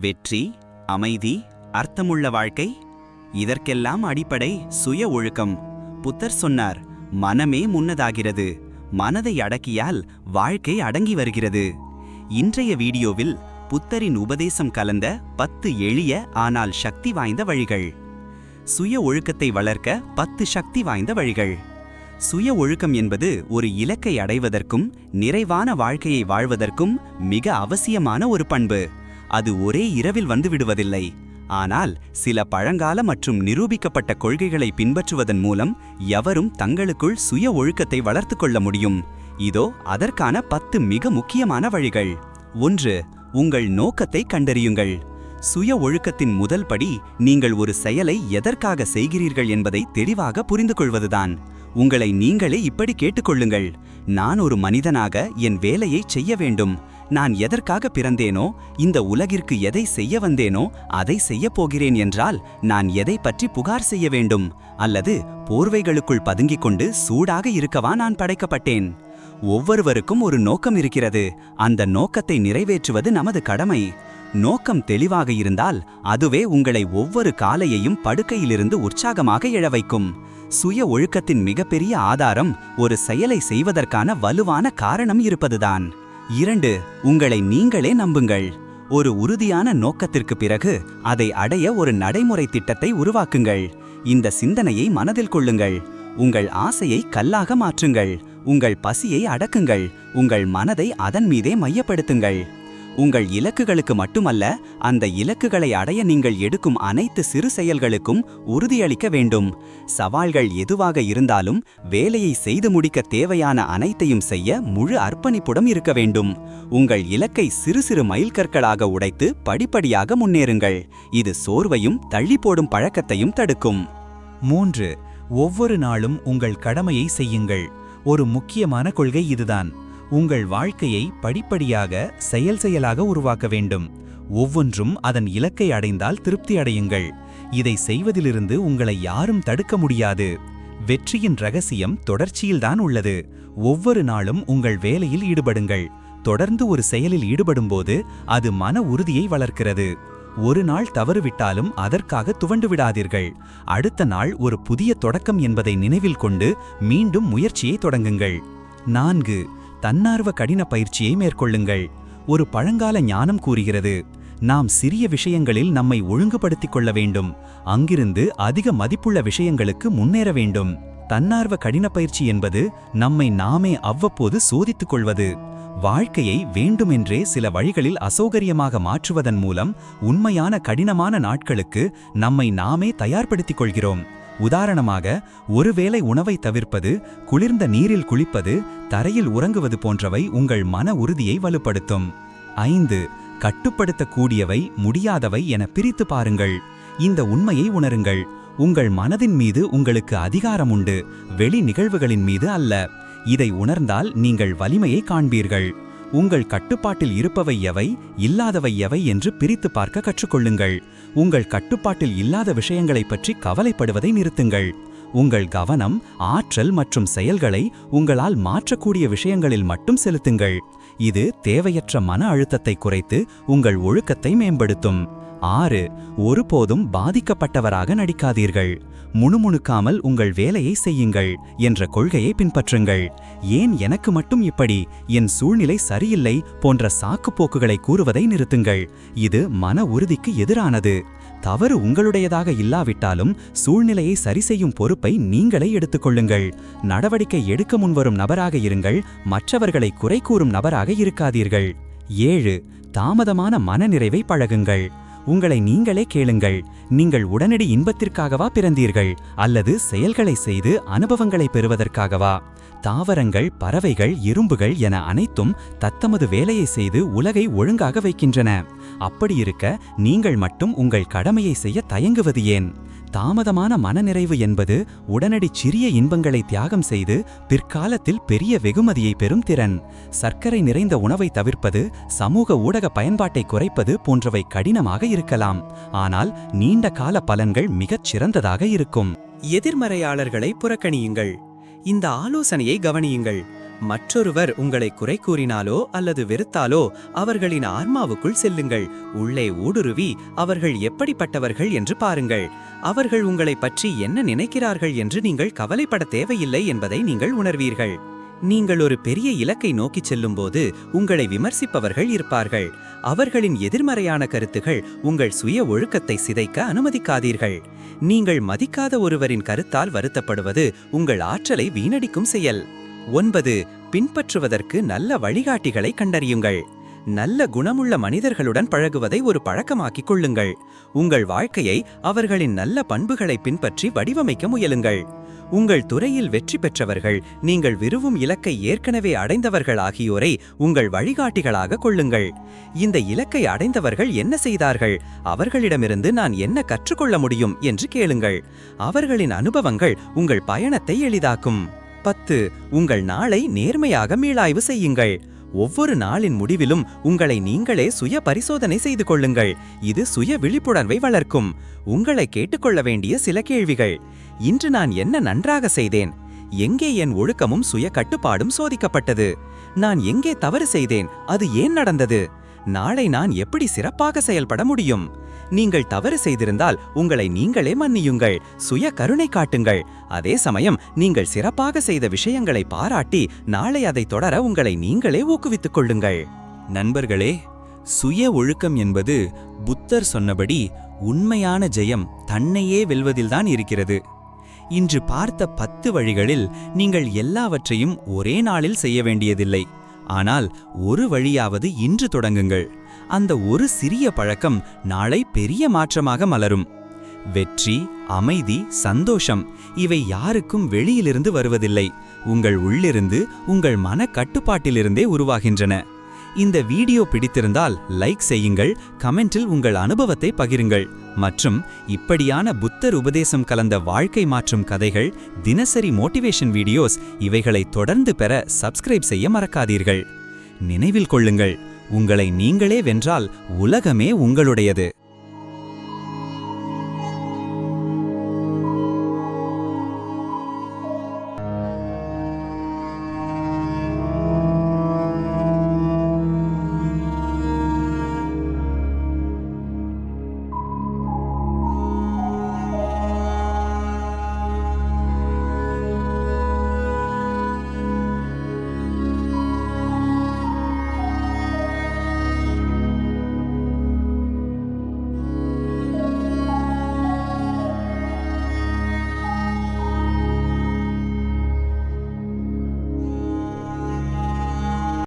வெற்றி, அமைதி, அர்த்தமுள்ள வாழ்க்கை, இதற்கெல்லாம் அடிப்படை சுய ஒழுக்கம். புத்தர் சொன்னார், மனமே முன்னதாகிறது, மனதை அடக்கியால் வாழ்க்கை அடங்கி வருகிறது. இன்றைய வீடியோவில் புத்தரின் உபதேசம் கலந்த 10 எளிய ஆனால் சக்தி வாய்ந்த வழிகள். சுய ஒழுக்கத்தை வளர்க்க 10 சக்தி வாய்ந்த வழிகள். சுய ஒழுக்கம் என்பது ஒரு இலக்கை அடைவதற்கும் நிறைவான வாழ்க்கையை வாழ்வதற்கும் மிக அவசியமான ஒரு பண்பு. அது ஒரே இரவில் வந்துவிடுவதில்லை. ஆனால் சில பழங்கால மற்றும் நிரூபிக்கப்பட்ட கொள்கைகளை பின்பற்றுவதன் மூலம் எவரும் தங்களுக்குள் சுய ஒழுக்கத்தை வளர்த்து கொள்ள முடியும். இதோ அதற்கான 10 மிக முக்கியமான வழிகள். 1. உங்கள் நோக்கத்தை கண்டறியுங்கள். சுய ஒழுக்கத்தின் முதல் படி நீங்கள் ஒரு செயலை எதற்காக செய்கிறீர்கள் என்பதை தெளிவாக புரிந்து கொள்வதுதான். உங்களை நீங்களே இப்படி கேட்டுக்கொள்ளுங்கள், நான் ஒரு மனிதனாக என் வேலையை செய்ய வேண்டும். நான் எதற்காக பிறந்தேனோ, இந்த உலகிற்கு எதை செய்ய வந்தேனோ அதை செய்ய போகிறேன் என்றால் நான் எதை பற்றி புகார் செய்ய வேண்டும்? அல்லது போர்வைகளுக்குள் பதுங்கிக் கொண்டு சூடாக இருக்கவா நான் படைக்கப்பட்டேன்? ஒவ்வொருவருக்கும் ஒரு நோக்கம் இருக்கிறது. அந்த நோக்கத்தை நிறைவேற்றுவது நமது கடமை. நோக்கம் தெளிவாக இருந்தால் அதுவே உங்களை ஒவ்வொரு காலையையும் படுக்கையிலிருந்து உற்சாகமாக எழ வைக்கும். சுய ஒழுக்கத்தின் மிகப்பெரிய ஆதாரம் ஒரு செயலை செய்வதற்கான வலுவான காரணம் இருப்பதுதான். 2. உங்களை நீங்களே நம்புங்கள். ஒரு உறுதியான நோக்கத்திற்கு பிறகு அதை அடைய ஒரு நடைமுறை திட்டத்தை உருவாக்குங்கள். இந்த சிந்தனையை மனதில் கொள்ளுங்கள். உங்கள் ஆசையை கல்லாக மாற்றுங்கள். உங்கள் பசியை அடக்குங்கள். உங்கள் மனதை அதன் மீதே மையப்படுத்துங்கள். உங்கள் இலக்குகளுக்கு மட்டுமல்ல, அந்த இலக்குகளை அடைய நீங்கள் எடுக்கும் அனைத்து சிறு செயல்களுக்கும் உறுதியளிக்க வேண்டும். சவால்கள் எதுவாக இருந்தாலும் வேலையை செய்து முடிக்க தேவையான அனைத்தையும் செய்ய முழு அர்ப்பணிப்புடன் இருக்க வேண்டும். உங்கள் இலக்கை சிறு சிறு மைல்கற்களாக உடைத்து படிப்படியாக முன்னேறுங்கள். இது சோர்வையும் தள்ளி போடும் பழக்கத்தையும் தடுக்கும். 3. ஒவ்வொரு நாளும் உங்கள் கடமையை செய்யுங்கள். ஒரு முக்கியமான கொள்கை இதுதான். உங்கள் வாழ்க்கையை படிப்படியாக செயலாக உருவாக்க வேண்டும். ஒவ்வொன்றும் அதன் இலக்கை அடைந்தால் திருப்தி அடையுங்கள். இதை செய்வதிலிருந்து உங்களை யாரும் தடுக்க முடியாது. வெற்றியின் ரகசியம் தொடர்ச்சியில்தான் உள்ளது. ஒவ்வொரு நாளும் உங்கள் வேலையில் ஈடுபடுங்கள். தொடர்ந்து ஒரு செயலில் ஈடுபடும்போது அது மன உறுதியை வளர்க்கிறது. ஒரு நாள் தவறுவிட்டாலும் அதற்காக துவண்டு விடாதீர்கள். அடுத்த நாள் ஒரு புதிய தொடக்கம் என்பதை நினைவில் கொண்டு மீண்டும் முயற்சியை தொடங்குங்கள். 4. தன்னார்வ கடின பயிற்சியை மேற்கொள்ளுங்கள். ஒரு பழங்கால ஞானம் கூறுகிறது, நாம் சிறிய விஷயங்களில் நம்மை ஒழுங்குபடுத்திக் கொள்ள வேண்டும். அங்கிருந்து அதிக மதிப்புள்ள விஷயங்களுக்கு முன்னேற வேண்டும். தன்னார்வ கடின பயிற்சி என்பது நம்மை நாமே அவ்வப்போது சோதித்துக் கொள்வது. வாழ்க்கையை வேண்டுமென்றே சில வழிகளில் அசௌகரியமாக மாற்றுவதன் மூலம் உண்மையான கடினமான நாட்களுக்கு நம்மை நாமே தயார்படுத்திக் கொள்கிறோம். உதாரணமாக, ஒருவேளை உணவை தவிர்ப்பது, குளிர்ந்த நீரில் குளிப்பது, தரையில் உறங்குவது போன்றவை உங்கள் மன உறுதியை வலுப்படுத்தும். 5. கட்டுப்படுத்தக்கூடியவை, முடியாதவை என பிரித்து பாருங்கள். இந்த உண்மையை உணருங்கள். உங்கள் மனதின் மீது உங்களுக்கு அதிகாரம் உண்டு, வெளி நிகழ்வுகளின் மீது அல்ல. இதை உணர்ந்தால் நீங்கள் வலிமையை காண்பீர்கள். உங்கள் கட்டுப்பாட்டில் இருப்பவை எவை, இல்லாதவை எவை என்று பிரித்து பார்க்க கற்றுக்கொள்ளுங்கள். உங்கள் கட்டுப்பாட்டில் இல்லாத விஷயங்களை பற்றி கவலைப்படுவதை நிறுத்துங்கள். உங்கள் கவனம், ஆற்றல் மற்றும் செயல்களை உங்களால் மாற்றக்கூடிய விஷயங்களில் மட்டும் செலுத்துங்கள். இது தேவையற்ற மன அழுத்தத்தை குறைத்து உங்கள் ஒழுக்கத்தை மேம்படுத்தும். 6. ஒருபோதும் பாதிக்கப்பட்டவராக நடிக்காதீர்கள். முணுமுணுக்காமல் உங்கள் வேலையை செய்யுங்கள் என்ற கொள்கையை பின்பற்றுங்கள். ஏன் எனக்கு மட்டும் இப்படி, என் சூழ்நிலை சரியில்லை போன்ற சாக்குப்போக்குகளை கூறுவதை நிறுத்துங்கள். இது மன உறுதிக்கு எதிரானது. தவறு உங்களுடையதாக இல்லாவிட்டாலும் சூழ்நிலையை சரி செய்யும் பொறுப்பை நீங்களே எடுத்துக்கொள்ளுங்கள். நடவடிக்கை எடுக்க முன்வரும் நபராக இருங்கள், மற்றவர்களை குறை கூறும் நபராக இருக்காதீர்கள். 7. தாமதமான மனநிறைவை பழகுங்கள். உங்களை நீங்களே கேளுங்கள், நீங்கள் உடனடி இன்பத்திற்காகவா பிறந்தீர்கள், அல்லது செயல்களை செய்து அனுபவங்களை பெறுவதற்காகவா? தாவரங்கள், பறவைகள், எறும்புகள் என அனைத்தும் தத்தமது வேலையை செய்து உலகை ஒழுங்காக வைக்கின்றன. அப்படியிருக்க நீங்கள் மட்டும் உங்கள் கடமையை செய்ய தயங்குவது ஏன்? தாமதமான மனநிறைவு என்பது உடனடி சிறிய இன்பங்களை தியாகம் செய்து பிற்காலத்தில் பெரிய வெகுமதியை பெறும் திறன். சர்க்கரை நிறைந்த உணவை தவிர்ப்பது, சமூக ஊடக பயன்பாட்டை குறைப்பது போன்றவை கடினமாக இருக்கலாம். ஆனால் நீண்ட கால பலன்கள் மிகச் சிறந்ததாக இருக்கும். எதிர்மறையாளர்களை புறக்கணியுங்கள். இந்த ஆலோசனையை கவனியுங்கள். மற்றொருவர் உங்களை குறை கூறினாலோ அல்லது வெறுத்தாலோ அவர்களின் ஆன்மாவுக்குள் செல்லுங்கள். உள்ளே ஊடுருவி அவர்கள் எப்படிப்பட்டவர்கள் என்று பாருங்கள். அவர்கள் உங்களை பற்றி என்ன நினைக்கிறார்கள் என்று நீங்கள் கவலைப்பட தேவையில்லை என்பதை நீங்கள் உணர்வீர்கள். நீங்கள் ஒரு பெரிய இலக்கை நோக்கிச் செல்லும்போது உங்களை விமர்சிப்பவர்கள் இருப்பார்கள். அவர்களின் எதிர்மறையான கருத்துகள் உங்கள் சுய ஒழுக்கத்தை சிதைக்க அனுமதிக்காதீர்கள். நீங்கள் மதிக்காத ஒருவரின் கருத்தால் வருத்தப்படுவது உங்கள் ஆற்றலை வீணடிக்கும் செயல். 9. பின்பற்றுவதற்கு நல்ல வழிகாட்டிகளை கண்டறியுங்கள். நல்ல குணமுள்ள மனிதர்களுடன் பழகுவதை ஒரு பழக்கமாக்கிக் கொள்ளுங்கள். உங்கள் வாழ்க்கையை அவர்களின் நல்ல பண்புகளை பின்பற்றி வடிவமைக்க முயலுங்கள். உங்கள் துறையில் வெற்றி பெற்றவர்கள், நீங்கள் விரும்பும் இலக்கை ஏற்கனவே அடைந்தவர்கள் ஆகியோரை உங்கள் வழிகாட்டிகளாக கொள்ளுங்கள். இந்த இலக்கை அடைந்தவர்கள் என்ன செய்தார்கள், அவர்களிடமிருந்து நான் என்ன கற்றுக்கொள்ள முடியும் என்று கேளுங்கள். அவர்களின் அனுபவங்கள் உங்கள் பயணத்தை எளிதாக்கும். 10. உங்கள் நாளை நேர்மையாக மீளாய்வு செய்யுங்கள். ஒவ்வொரு நாளின் முடிவிலும் உங்களை நீங்களே சுய பரிசோதனை செய்து கொள்ளுங்கள். இது சுய விழிப்புணர்வை வளர்க்கும். உங்களை கேட்டுக்கொள்ள வேண்டிய சில கேள்விகள். இன்று நான் என்ன நன்றாக செய்தேன்? எங்கே என் ஒழுக்கமும் சுய கட்டுப்பாடும் சோதிக்கப்பட்டது? நான் எங்கே தவறு செய்தேன்? அது ஏன் நடந்தது? நாளை நான் எப்படி சிறப்பாக செயல்பட முடியும்? நீங்கள் தவறு செய்திருந்தால் உங்களை நீங்களே மன்னியுங்கள். சுய கருணை காட்டுங்கள். அதே சமயம் நீங்கள் சிறப்பாக செய்த விஷயங்களை பாராட்டி நாளை அதை தொடர உங்களை நீங்களே ஊக்குவித்துக் கொள்ளுங்கள். நண்பர்களே, சுய ஒழுக்கம் என்பது புத்தர் சொன்னபடி உண்மையான ஜெயம் தன்னையே வெல்வதில்தான் இருக்கிறது. இன்று பார்த்த 10 வழிகளில் நீங்கள் எல்லாவற்றையும் ஒரே நாளில் செய்ய வேண்டியதில்லை. ஆனால் ஒரு வழியாவது இன்று தொடங்குங்கள். அந்த ஒரு சிறிய பழக்கம் நாளை பெரிய மாற்றமாக மலரும். வெற்றி, அமைதி, சந்தோஷம் இவை யாருக்கும் வெளியிலிருந்து வருவதில்லை. உங்கள் உள்ளிருந்து, உங்கள் மன கட்டுப்பாட்டிலிருந்தே உருவாகின்றன. இந்த வீடியோ பிடித்திருந்தால் லைக் செய்யுங்கள், கமெண்டில் உங்கள் அனுபவத்தை பகிருங்கள். மற்றும் இப்படியான புத்தர் உபதேசம் கலந்த வாழ்க்கை மாற்றும் கதைகள், தினசரி மோட்டிவேஷன் வீடியோஸ் இவைகளை தொடர்ந்து பெற சப்ஸ்கிரைப் செய்ய மறக்காதீர்கள். நினைவில் கொள்ளுங்கள், உங்களை நீங்களே வென்றால் உலகமே உங்களுடையது.